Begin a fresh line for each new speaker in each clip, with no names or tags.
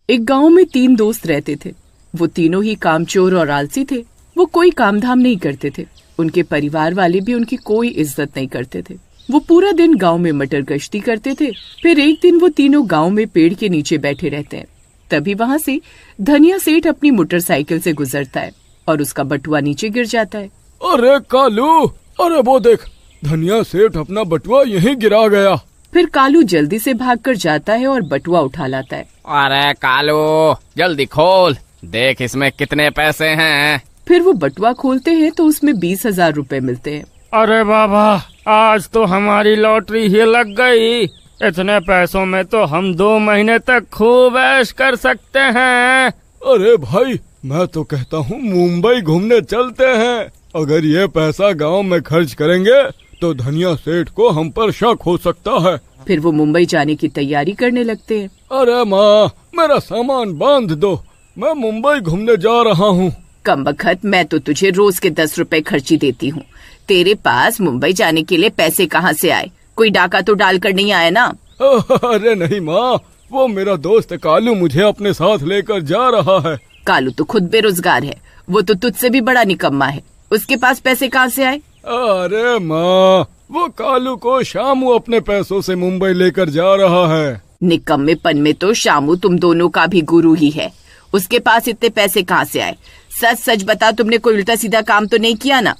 एक गांव में 3 दोस्त रहते थे। वो तीनों ही कामचोर और आलसी थे। वो कोई काम धाम नहीं करते थे। उनके परिवार वाले भी उनकी कोई इज्जत नहीं करते थे। वो पूरा दिन गांव में मटर गश्ती करते थे। फिर एक दिन वो तीनों गांव में पेड़ के नीचे बैठे रहते हैं। तभी वहां से धनिया सेठ अपनी मोटरसाइकिल से गुजरता है और उसका बटुआ नीचे गिर जाता है।
अरे कालू, अरे वो देख, धनिया सेठ अपना बटुआ यहीं गिरा गया।
फिर कालू जल्दी से भागकर जाता है और बटुआ उठा लाता है।
अरे कालू, जल्दी खोल, देख इसमें कितने पैसे हैं।
फिर वो बटुआ खोलते हैं तो उसमें 20,000 रुपए मिलते हैं।
अरे बाबा, आज तो हमारी लॉटरी ही लग गई। इतने पैसों में तो हम 2 महीने तक खूब ऐश कर सकते हैं।
अरे भाई, मैं तो कहता हूँ मुंबई घूमने चलते हैं। अगर ये पैसा गांव में खर्च करेंगे तो धनिया सेठ को हम पर शक हो सकता है।
फिर वो मुंबई जाने की तैयारी करने लगते हैं।
अरे माँ, मेरा सामान बांध दो, मैं मुंबई घूमने जा रहा हूँ।
कमबख्त, मैं तो तुझे रोज के 10 रुपए खर्ची देती हूँ। तेरे पास मुंबई जाने के लिए पैसे कहाँ से आए? कोई डाका तो डाल कर नहीं आया ना?
अरे नहीं माँ, वो मेरा दोस्त कालू मुझे अपने साथ लेकर जा रहा है।
कालू तो खुद बेरोजगार है। वो तो तुझसे भी बड़ा निकम्मा है। उसके पास पैसे कहाँ से आए?
अरे माँ, वो कालू को शामू अपने पैसों से मुंबई लेकर जा रहा है।
निकम्मेपन में तो शामू तुम दोनों का भी गुरु ही है। उसके पास इतने पैसे कहाँ से आए? सच सच बता, तुमने कोई उल्टा सीधा काम तो नहीं किया ना?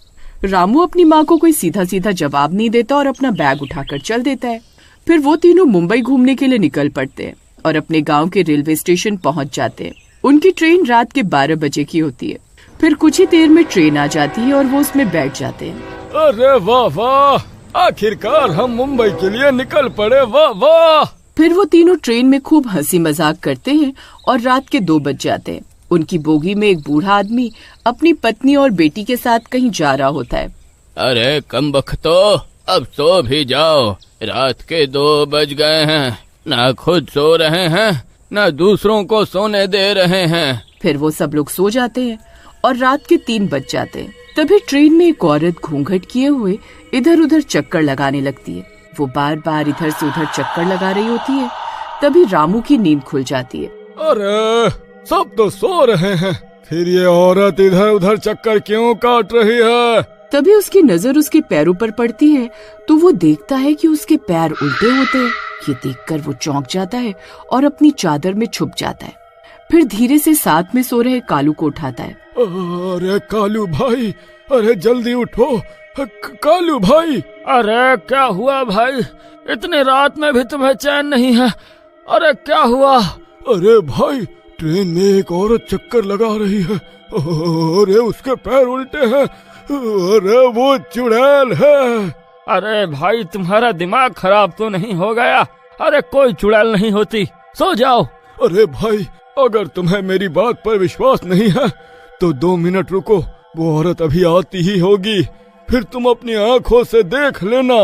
रामू अपनी माँ को कोई सीधा सीधा जवाब नहीं देता और अपना बैग उठाकर चल देता है। फिर वो तीनों मुंबई घूमने के लिए निकल पड़ते हैं और अपने गाँव के रेलवे स्टेशन पहुँच जाते हैं। उनकी ट्रेन रात के 12 बजे की होती है। फिर कुछ ही देर में ट्रेन आ जाती है और वो उसमें बैठ जाते हैं।
अरे वाह वाह, आखिरकार हम मुंबई के लिए निकल पड़े, वाह वाह।
फिर वो तीनों ट्रेन में खूब हंसी मजाक करते हैं और रात के 2 बज जाते हैं। उनकी बोगी में एक बूढ़ा आदमी अपनी पत्नी और बेटी के साथ कहीं जा रहा होता है।
अरे कमबख्तो, अब सो भी जाओ, रात के 2 बज गए हैं। ना खुद सो रहे हैं, ना दूसरों को सोने दे रहे हैं।
फिर वो सब लोग सो जाते हैं और रात के 3 बज जाते हैं। तभी ट्रेन में एक औरत घूंघट किए हुए इधर उधर चक्कर लगाने लगती है। वो बार बार इधर से उधर चक्कर लगा रही होती है। तभी रामू की नींद खुल जाती है।
अरे सब तो सो रहे हैं, फिर ये औरत इधर उधर चक्कर क्यों काट रही है?
तभी उसकी नजर उसके पैरों पर पड़ती है तो वो देखता है कि उसके पैर उल्टे होते हैं। ये देखकर वो चौंक जाता है और अपनी चादर में छुप जाता है। फिर धीरे से साथ में सो रहे कालू को उठाता है।
अरे कालू भाई, अरे जल्दी उठो, कालू भाई।
अरे क्या हुआ भाई, इतनी रात में भी तुम्हें चैन नहीं है? अरे क्या हुआ?
अरे भाई, ट्रेन में एक औरत चक्कर लगा रही है। अरे उसके पैर उल्टे हैं। अरे वो चुड़ैल है।
अरे भाई, तुम्हारा दिमाग खराब तो नहीं हो गया? अरे कोई चुड़ैल नहीं होती, सो जाओ।
अरे भाई, अगर तुम्हें मेरी बात पर विश्वास नहीं है तो 2 मिनट रुको, वो औरत अभी आती ही होगी, फिर तुम अपनी आँखों से देख लेना।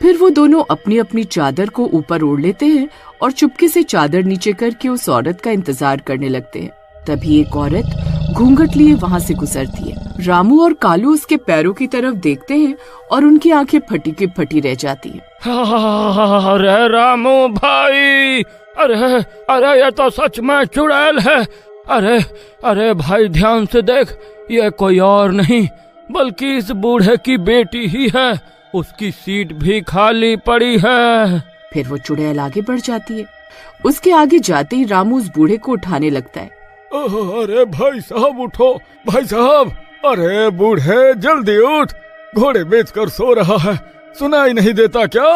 फिर वो दोनों अपनी अपनी चादर को ऊपर ओढ़ लेते हैं और चुपके से चादर नीचे करके उस औरत का इंतजार करने लगते हैं। तभी एक औरत घूंघट लिए वहाँ से गुजरती है। रामू और कालू उसके पैरों की तरफ देखते हैं और उनकी आंखें फटी की फटी रह जाती है।
अरे रामू भाई, अरे अरे ये तो सच में चुड़ैल है। अरे अरे भाई, ध्यान से देख, ये कोई और नहीं बल्कि इस बूढ़े की बेटी ही है। उसकी सीट भी खाली पड़ी है।
फिर वो चुड़ैल आगे बढ़ जाती है। उसके आगे जाते ही रामू उस बूढ़े को उठाने लगता है।
अरे भाई साहब उठो, भाई साहब। अरे बूढ़े जल्दी उठ, घोड़े बेचकर सो रहा है, सुनाई नहीं देता क्या?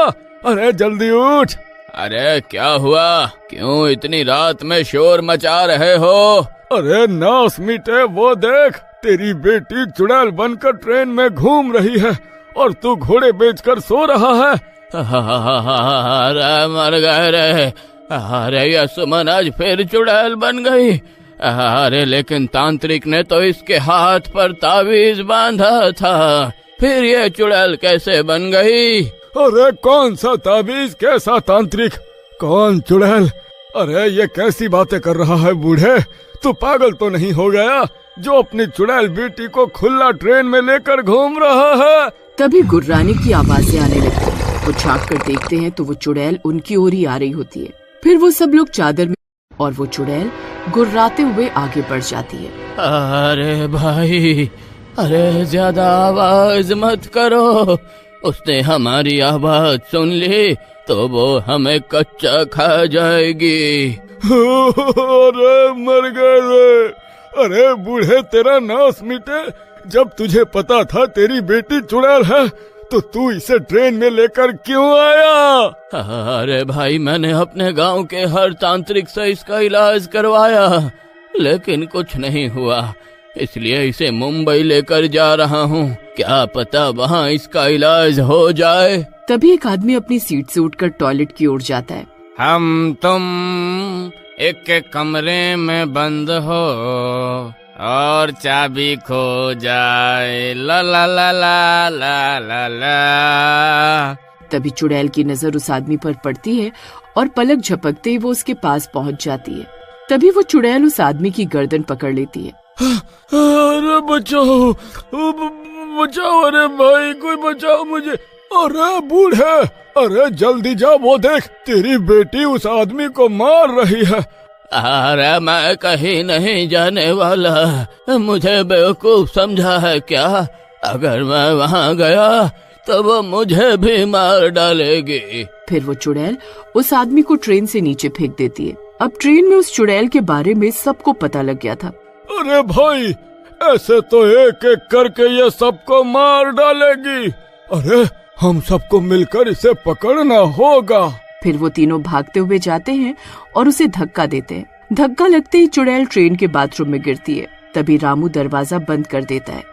अरे जल्दी उठ।
अरे क्या हुआ, क्यों इतनी रात में शोर मचा रहे हो?
अरे नास मीटे, वो देख, तेरी बेटी चुड़ैल बनकर ट्रेन में घूम रही है और तू घोड़े बेचकर सो रहा है।
अरे मर गए रे। अरे ये सुमन आज फिर चुड़ैल बन गई। अरे लेकिन तांत्रिक ने तो इसके हाथ पर ताबीज बांधा था, फिर ये चुड़ैल कैसे बन गई?
अरे कौन सा ताबीज, कैसा तांत्रिक, कौन चुड़ैल? अरे ये कैसी बातें कर रहा है बूढ़े? तू पागल तो नहीं हो गया जो अपनी चुड़ैल बेटी को खुला ट्रेन में लेकर घूम रहा है?
तभी गुर्राने की आवाजें आने लगती है। वो झांक कर देखते हैं तो वो चुड़ैल उनकी ओर ही आ रही होती है। फिर वो सब लोग चादर में और वो चुड़ैल गुर्राते हुए आगे बढ़ जाती है।
अरे भाई, अरे ज्यादा आवाज मत करो, उसने हमारी आवाज सुन ली तो वो हमें कच्चा खा जाएगी।
अरे मर गए रे। अरे बूढ़े, तेरा नाश मिटे। जब तुझे पता था तेरी बेटी चुड़ैल है तो तू इसे ट्रेन में लेकर क्यों आया?
अरे भाई, मैंने अपने गांव के हर तांत्रिक से इसका इलाज करवाया लेकिन कुछ नहीं हुआ, इसलिए इसे मुंबई लेकर जा रहा हूँ। क्या पता वहाँ इसका इलाज हो जाए।
तभी एक आदमी अपनी सीट से उठकर टॉयलेट की ओर जाता है।
हम तुम एक कमरे में बंद हो और चाबी खो जाए, ला ला ला ला ला ला ला।
तभी चुड़ैल की नजर उस आदमी पर पड़ती है और पलक झपकते ही वो उसके पास पहुंच जाती है। तभी वो चुड़ैल उस आदमी की गर्दन पकड़ लेती है।
अरे बचाओ, बचाओ, अरे भाई कोई बचाओ मुझे। अरे बूढ़े, अरे जल्दी जा, वो देख तेरी बेटी उस आदमी को मार रही है।
अरे मैं कहीं नहीं जाने वाला, मुझे बेवकूफ समझा है क्या? अगर मैं वहाँ गया तो वो मुझे भी मार डालेगी।
फिर वो चुड़ैल उस आदमी को ट्रेन से नीचे फेंक देती है। अब ट्रेन में उस चुड़ैल के बारे में सबको पता लग गया था।
अरे भाई, ऐसे तो एक एक करके ये सबको मार डालेगी। अरे हम सबको मिलकर इसे पकड़ना होगा।
फिर वो तीनों भागते हुए जाते हैं और उसे धक्का देते हैं। धक्का लगते ही चुड़ैल ट्रेन के बाथरूम में गिरती है। तभी रामू दरवाजा बंद कर देता है।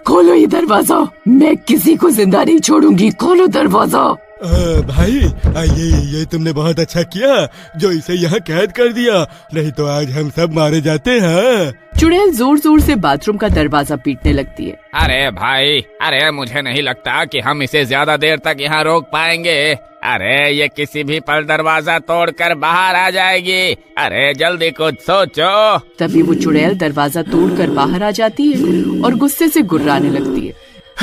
खोलो ये दरवाजा, मैं किसी को जिंदा नहीं छोड़ूंगी, खोलो दरवाजा।
भाई, ये तुमने बहुत अच्छा किया जो इसे यहाँ कैद कर दिया, नहीं तो आज हम सब मारे जाते हैं।
चुड़ैल जोर जोर से बाथरूम का दरवाजा पीटने लगती है।
अरे भाई, अरे मुझे नहीं लगता कि हम इसे ज्यादा देर तक यहाँ रोक पाएंगे। अरे ये किसी भी पल दरवाजा तोड़कर बाहर आ जाएगी। अरे जल्दी कुछ सोचो।
तभी वो चुड़ैल दरवाजा तोड़कर बाहर आ जाती है और गुस्से से गुर्राने लगती है।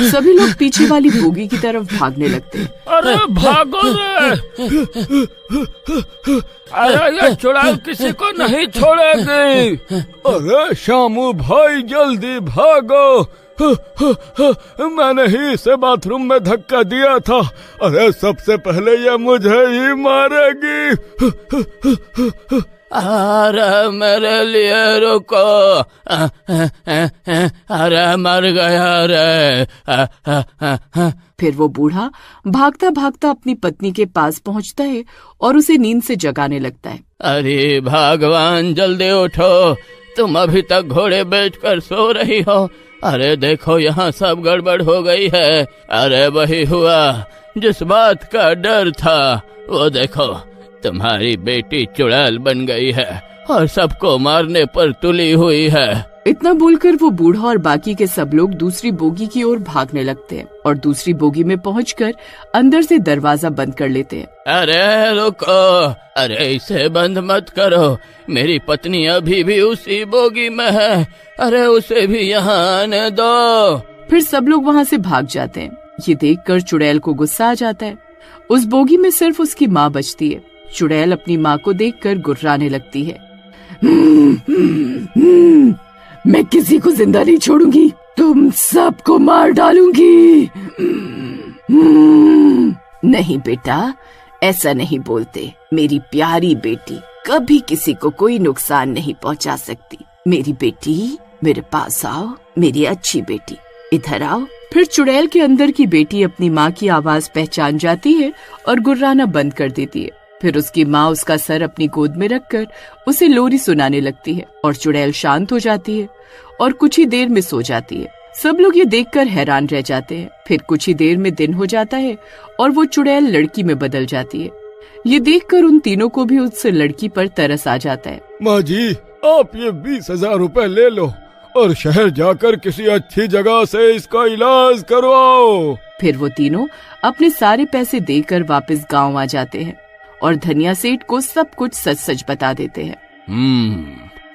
सभी लोग पीछे वाली बोगी की तरफ भागने लगते हैं।
अरे भागो रे! अरे ये चुड़ैल किसी को नहीं छोड़ेगी।
अरे शामू भाई, जल्दी भागो। मैंने ही इसे बाथरूम में धक्का दिया था। अरे सबसे पहले ये मुझे ही मारेगी।
अरे मेरे लिए रुको, अरे मर गया रे।
फिर वो बूढ़ा भागता भागता अपनी पत्नी के पास पहुंचता है और उसे नींद से जगाने लगता है।
अरे भगवान, जल्दी उठो, तुम अभी तक घोड़े बेचकर सो रही हो। अरे देखो यहाँ सब गड़बड़ हो गई है। अरे वही हुआ जिस बात का डर था, वो देखो तुम्हारी बेटी चुड़ैल बन गई है और सबको मारने पर तुली हुई है।
इतना बोलकर वो बूढ़ा और बाकी के सब लोग दूसरी बोगी की ओर भागने लगते हैं और दूसरी बोगी में पहुंचकर अंदर से दरवाजा बंद कर लेते हैं।
अरे रुको, अरे इसे बंद मत करो, मेरी पत्नी अभी भी उसी बोगी में है। अरे उसे भी यहाँ आने दो।
फिर सब लोग वहाँ से भाग जाते हैं। ये देखकर चुड़ैल को गुस्सा आ जाता है। उस बोगी में सिर्फ उसकी माँ बचती है। चुड़ैल अपनी माँ को देखकर गुर्राने लगती है। मैं किसी को जिंदा नहीं छोड़ूंगी, तुम सबको मार डालूंगी। नहीं बेटा, ऐसा नहीं बोलते। मेरी प्यारी बेटी कभी किसी को कोई नुकसान नहीं पहुंचा सकती। मेरी बेटी, मेरे पास आओ, मेरी अच्छी बेटी, इधर आओ। फिर चुड़ैल के अंदर की बेटी अपनी माँ की आवाज पहचान जाती है और गुर्राना बंद कर देती है। फिर उसकी माँ उसका सर अपनी गोद में रखकर उसे लोरी सुनाने लगती है और चुड़ैल शांत हो जाती है और कुछ ही देर में सो जाती है। सब लोग ये देखकर हैरान रह जाते हैं। फिर कुछ ही देर में दिन हो जाता है और वो चुड़ैल लड़की में बदल जाती है। ये देखकर उन तीनों को भी उस लड़की पर तरस आ जाता है।
माँ जी, आप ये 20,000 रुपए ले लो और शहर जाकर किसी अच्छी जगह से इसका इलाज करवाओ।
फिर वो तीनों अपने सारे पैसे देकर वापस गाँव आ जाते हैं और धनिया सेठ को सब कुछ सच सच बता देते हैं।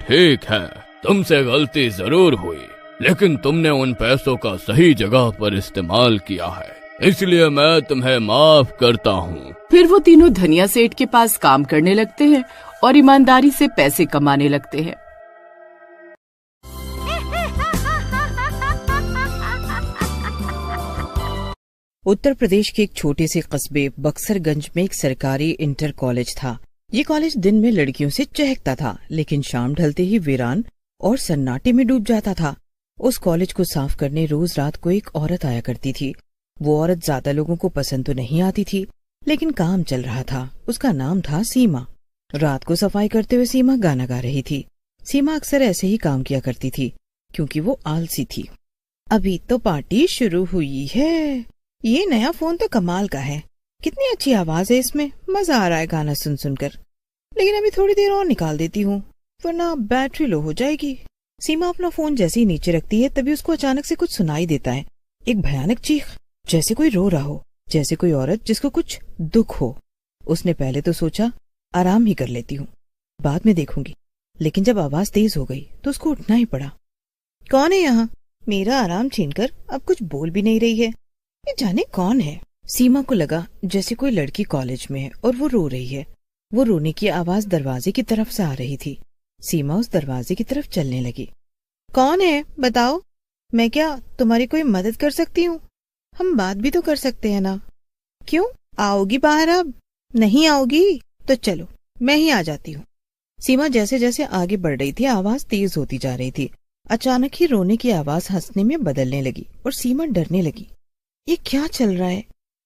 ठीक है, तुमसे गलती जरूर हुई, लेकिन तुमने उन पैसों का सही जगह पर इस्तेमाल किया है। इसलिए मैं तुम्हें माफ करता हूँ।
फिर वो तीनों धनिया सेठ के पास काम करने लगते हैं और ईमानदारी से पैसे कमाने लगते हैं।
उत्तर प्रदेश के एक छोटे से कस्बे बक्सरगंज में एक सरकारी इंटर कॉलेज था। ये कॉलेज दिन में लड़कियों से चहकता था, लेकिन शाम ढलते ही वीरान और सन्नाटे में डूब जाता था। उस कॉलेज को साफ करने रोज रात को एक औरत आया करती थी। वो औरत ज्यादा लोगों को पसंद तो नहीं आती थी, लेकिन काम चल रहा था। उसका नाम था सीमा। रात को सफाई करते हुए सीमा गाना गा रही थी। सीमा अक्सर ऐसे ही काम किया करती थी, क्योंकि वो आलसी थी। अभी तो पार्टी शुरू हुई है। ये नया फोन तो कमाल का है। कितनी अच्छी आवाज है इसमें, मजा आ रहा है गाना सुन सुनकर। लेकिन अभी थोड़ी देर और निकाल देती हूँ, वरना बैटरी लो हो जाएगी। सीमा अपना फोन जैसे ही नीचे रखती है, तभी उसको अचानक से कुछ सुनाई देता है। एक भयानक चीख, जैसे कोई रो रहा हो, जैसे कोई औरत जिसको कुछ दुख हो। उसने पहले तो सोचा आराम ही कर लेती हूँ, बाद में देखूंगी, लेकिन जब आवाज तेज हो गई तो उसको उठना ही पड़ा। कौन है यहाँ? मेरा आराम छीनकर अब कुछ बोल भी नहीं रही है। ये जाने कौन है? सीमा को लगा जैसे कोई लड़की कॉलेज में है और वो रो रही है। वो रोने की आवाज दरवाजे की तरफ से आ रही थी। सीमा उस दरवाजे की तरफ चलने लगी। कौन है बताओ, मैं क्या तुम्हारी कोई मदद कर सकती हूँ? हम बात भी तो कर सकते हैं ना। क्यों, आओगी बाहर? अब नहीं आओगी तो चलो मैं ही आ जाती हूँ। सीमा जैसे जैसे आगे बढ़ रही थी, आवाज तेज होती जा रही थी। अचानक ही रोने की आवाज हंसने में बदलने लगी और सीमा डरने लगी। ये क्या चल रहा है?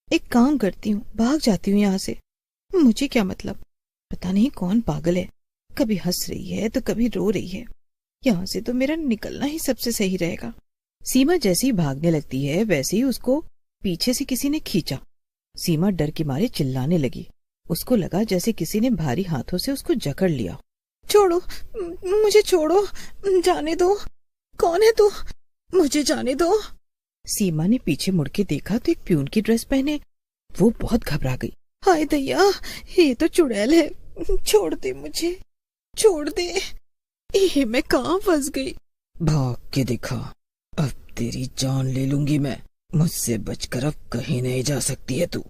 एक काम करती हूँ, भाग जाती हूँ यहाँ से। मुझे क्या मतलब, पता नहीं कौन पागल है, कभी हंस रही है तो कभी रो रही है। यहाँ से तो मेरा निकलना ही सबसे सही रहेगा। सीमा जैसे ही भागने लगती है, वैसे ही उसको पीछे से किसी ने खींचा। सीमा डर के मारे चिल्लाने लगी। उसको लगा जैसे किसी ने भारी हाथों से उसको जकड़ लिया। छोड़ो, मुझे छोड़ो, जाने दो। कौन है तू? मुझे जाने दो। सीमा ने पीछे मुड़ के देखा तो एक प्यून की ड्रेस पहने वो बहुत घबरा गई। हाय दैया, ये तो चुड़ैल है। छोड़ दे मुझे, छोड़ दे। ये मैं कहाँ फंस गई? भाग के दिखा, अब तेरी जान ले लूंगी मैं। मुझसे बचकर अब कहीं नहीं जा सकती है तू।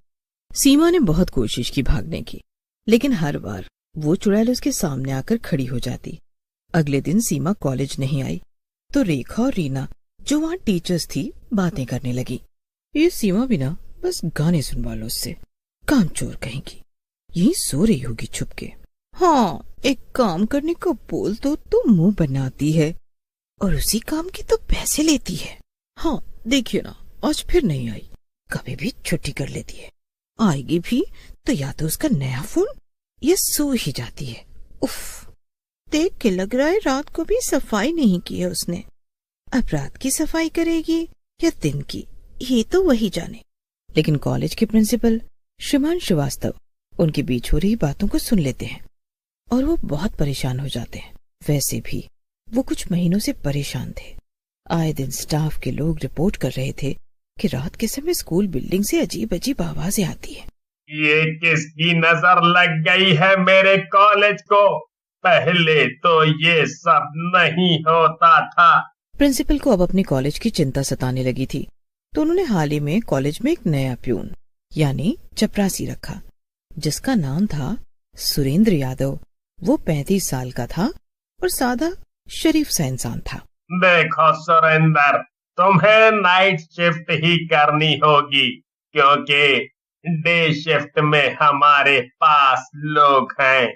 सीमा ने बहुत कोशिश की भागने की, लेकिन हर बार वो चुड़ैल उसके सामने आकर खड़ी हो जाती। अगले दिन सीमा कॉलेज नहीं आई तो रेखा और रीना, जो वहाँ टीचर्स थी, बातें करने लगी। ये सीमा भी ना बस गाने सुनवा लो उससे, कामचोर कहेंगी, यही सो रही होगी छुप के। हाँ, एक काम करने को बोल दो तो मुंह बनाती है और उसी काम की तो पैसे लेती है। हाँ देखिए ना, आज फिर नहीं आई, कभी भी छुट्टी कर लेती है। आएगी भी तो या तो उसका नया फोन या सो ही जाती है। उफ, देख के लग रहा है रात को भी सफाई नहीं की है उसने। अब रात की सफाई करेगी या दिन की, ये तो वही जाने। लेकिन कॉलेज के प्रिंसिपल श्रीमान श्रीवास्तव उनके बीच हो रही बातों को सुन लेते हैं और वो बहुत परेशान हो जाते हैं। वैसे भी वो कुछ महीनों से परेशान थे। आए दिन स्टाफ के लोग रिपोर्ट कर रहे थे कि रात के समय स्कूल बिल्डिंग से अजीब अजीब आवाजें आती है।
ये किसकी नजर लग गई है मेरे कॉलेज को? पहले तो ये सब नहीं होता था।
प्रिंसिपल को अब अपने कॉलेज की चिंता सताने लगी थी, तो उन्होंने हाल ही में कॉलेज में एक नया प्यून यानी चपरासी रखा, जिसका नाम था सुरेंद्र यादव। वो 35 साल का था और सादा शरीफ सा इंसान था।
देखो सुरेंद्र, तुम्हें नाइट शिफ्ट ही करनी होगी, क्योंकि डे शिफ्ट में हमारे पास लोग हैं।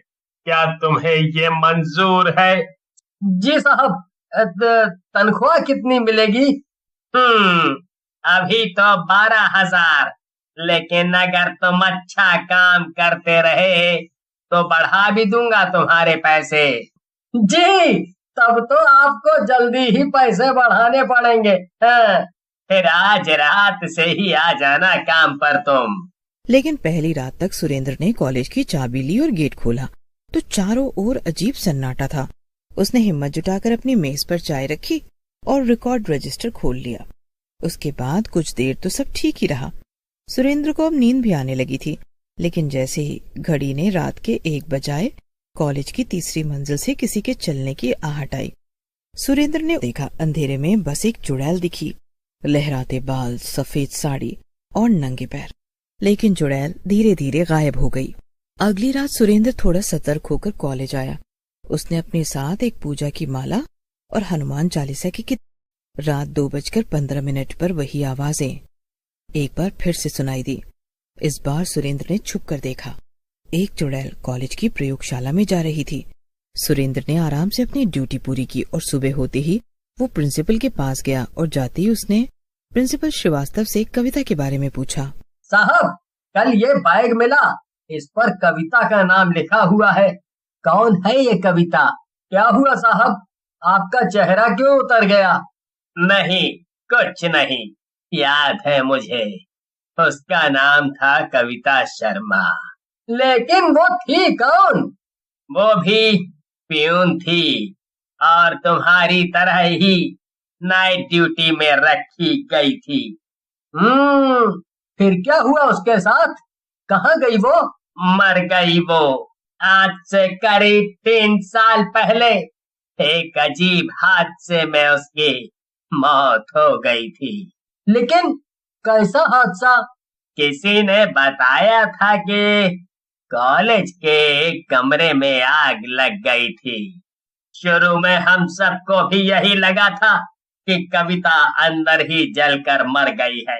क्या तुम्हें ये मंजूर है?
जी साहब। तनख्वाह कितनी मिलेगी?
अभी तो 12,000, लेकिन अगर तुम अच्छा काम करते रहे तो बढ़ा भी दूंगा तुम्हारे पैसे।
जी, तब तो आपको जल्दी ही पैसे बढ़ाने पड़ेंगे। हाँ।
फिर आज रात से ही आ जाना काम पर तुम।
लेकिन पहली रात तक सुरेंद्र ने कॉलेज की चाबी ली और गेट खोला तो चारों ओर अजीब सन्नाटा था। उसने हिम्मत जुटाकर अपनी मेज पर चाय रखी और रिकॉर्ड रजिस्टर खोल लिया। उसके बाद कुछ देर तो सब ठीक ही रहा। सुरेंद्र को अब नींद भी आने लगी थी, लेकिन जैसे ही घड़ी ने रात के 1 बजाए, कॉलेज की तीसरी मंजिल से किसी के चलने की आहट आई। सुरेंद्र ने देखा अंधेरे में बस एक चुड़ैल दिखी। लहराते बाल, सफेद साड़ी और नंगे पैर। लेकिन चुड़ैल धीरे धीरे गायब हो गई। अगली रात सुरेंद्र थोड़ा सतर्क होकर कॉलेज आया। उसने अपने साथ एक पूजा की माला और हनुमान चालीसा की किताब। रात 2:15 पर वही आवाजें एक बार फिर से सुनाई दी। इस बार सुरेंद्र ने छुप कर देखा। एक चुड़ैल कॉलेज की प्रयोगशाला में जा रही थी। सुरेंद्र ने आराम से अपनी ड्यूटी पूरी की और सुबह होते ही वो प्रिंसिपल के पास गया और जाते ही उसने प्रिंसिपल श्रीवास्तव से कविता के बारे में पूछा।
साहब, कल ये बैग मिला, इस पर कविता का नाम लिखा हुआ है। कौन है ये कविता? क्या हुआ साहब, आपका चेहरा क्यों उतर गया?
नहीं, कुछ नहीं, याद है मुझे। उसका नाम था कविता शर्मा।
लेकिन वो थी कौन?
वो भी प्यून थी और तुम्हारी तरह ही नाइट ड्यूटी में रखी गई थी।
फिर क्या हुआ उसके साथ? कहाँ गई वो?
मर गई वो। आज से करीब 3 साल पहले एक अजीब हादसे में उसकी मौत हो गई थी।
लेकिन कैसा हादसा?
किसी ने बताया था कि कॉलेज के एक कमरे में आग लग गई थी। शुरू में हम सबको भी यही लगा था कि कविता अंदर ही जलकर मर गई है,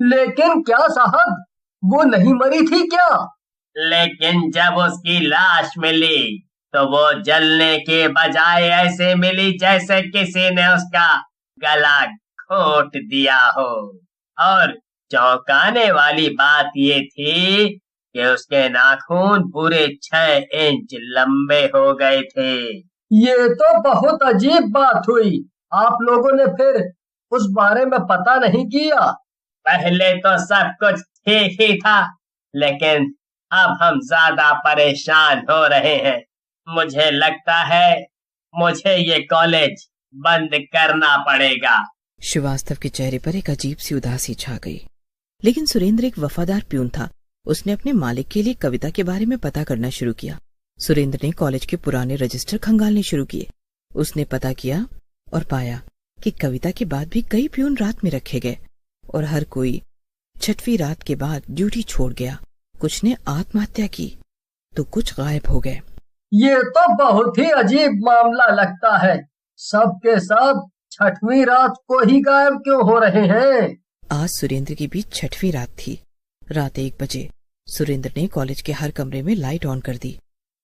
लेकिन क्या साहब, वो नहीं मरी थी क्या?
लेकिन जब उसकी लाश मिली तो वो जलने के बजाय ऐसे मिली जैसे किसी ने उसका गला घोट दिया हो। और चौंकाने वाली बात ये थी कि उसके नाखून पूरे 6 इंच लंबे हो गए थे।
ये तो बहुत अजीब बात हुई। आप लोगों ने फिर उस बारे में पता नहीं किया?
पहले तो सब कुछ ठीक ही था, लेकिन अब हम ज्यादा परेशान हो रहे हैं। मुझे लगता है मुझे ये कॉलेज बंद करना पड़ेगा।
श्रीवास्तव के चेहरे पर एक अजीब सी उदासी छा गई। लेकिन सुरेंद्र एक वफादार प्यून था। उसने अपने मालिक के लिए कविता के बारे में पता करना शुरू किया। सुरेंद्र ने कॉलेज के पुराने रजिस्टर खंगालने शुरू किए। उसने पता किया और पाया कि कविता के बाद भी कई प्यून रात में रखे गए और हर कोई 6वीं रात के बाद ड्यूटी छोड़ गया। कुछ ने आत्महत्या की तो कुछ गायब हो गए।
ये तो बहुत ही अजीब मामला लगता है। सब के सब 6वीं रात को ही गायब क्यों हो रहे हैं?
आज सुरेंद्र की भी 6वीं रात थी। रात 1 बजे सुरेंद्र ने कॉलेज के हर कमरे में लाइट ऑन कर दी।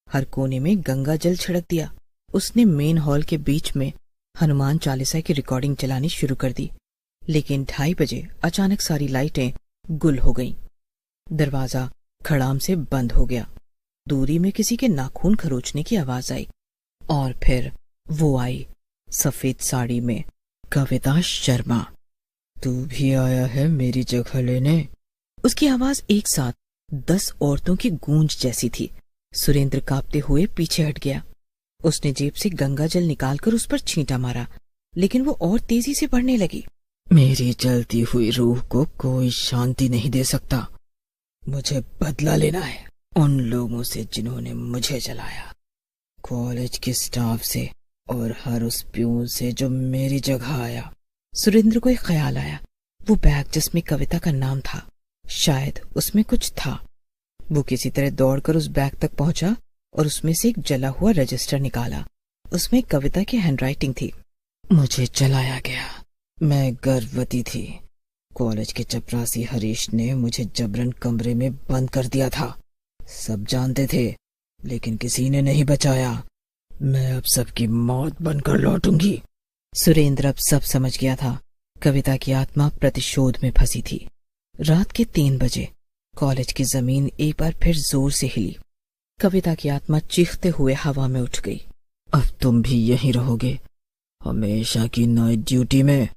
हर कोने में गंगा जल छिड़क दिया। उसने मेन हॉल के बीच में हनुमान चालीसा की रिकॉर्डिंग चलानी शुरू कर दी। लेकिन 2:30 बजे अचानक सारी लाइटें गुल हो गईं। दरवाजा खड़ाम से बंद हो गया। दूरी में किसी के नाखून खरोचने की आवाज आई और फिर वो आई, सफेद साड़ी में, कविता शर्मा। तू भी आया है मेरी जगह लेने? उसकी आवाज एक साथ 10 औरतों की गूंज जैसी थी। सुरेंद्र कांपते हुए पीछे हट गया। उसने जेब से गंगा जल निकालकर उस पर छींटा मारा, लेकिन वो और तेजी से बढ़ने लगी। मेरी जलती हुई रूह को कोई शांति नहीं दे सकता। मुझे बदला लेना है उन लोगों से जिन्होंने मुझे जलाया, कॉलेज के स्टाफ से और हर उस प्यून से जो मेरी जगह आया। सुरेंद्र को एक ख्याल आया। वो बैग जिसमें कविता का नाम था, शायद उसमें कुछ था। वो किसी तरह दौड़कर उस बैग तक पहुंचा और उसमें से एक जला हुआ रजिस्टर निकाला। उसमें कविता की हैंडराइटिंग थी। मुझे जलाया गया, मैं गर्भवती थी। कॉलेज के चपरासी हरीश ने मुझे जबरन कमरे में बंद कर दिया था। सब जानते थे, लेकिन किसी ने नहीं बचाया। मैं अब सबकी मौत बनकर लौटूंगी। सुरेंद्र अब सब समझ गया था। कविता की आत्मा प्रतिशोध में फंसी थी। रात के 3 बजे कॉलेज की जमीन एक बार फिर जोर से हिली। कविता की आत्मा चीखते हुए हवा में उठ गई। अब तुम भी यहीं रहोगे, हमेशा की नाइट ड्यूटी में।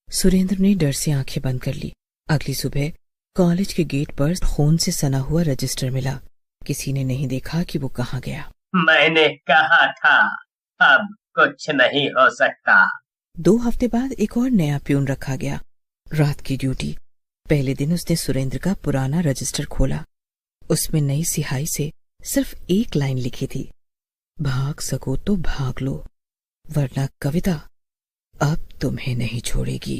सुरेंद्र ने डर से आंखें बंद कर ली। अगली सुबह कॉलेज के गेट पर खून से सना हुआ रजिस्टर मिला। किसी ने नहीं देखा कि वो कहाँ गया।
मैंने कहा था अब कुछ नहीं हो सकता।
2 हफ्ते बाद एक और नया प्यून रखा गया। रात की ड्यूटी। पहले दिन उसने सुरेंद्र का पुराना रजिस्टर खोला। उसमें नई सिहाई से सिर्फ एक लाइन लिखी थी, भाग सको तो भाग लो, वरना कविता अब तुम्हें नहीं छोड़ेगी।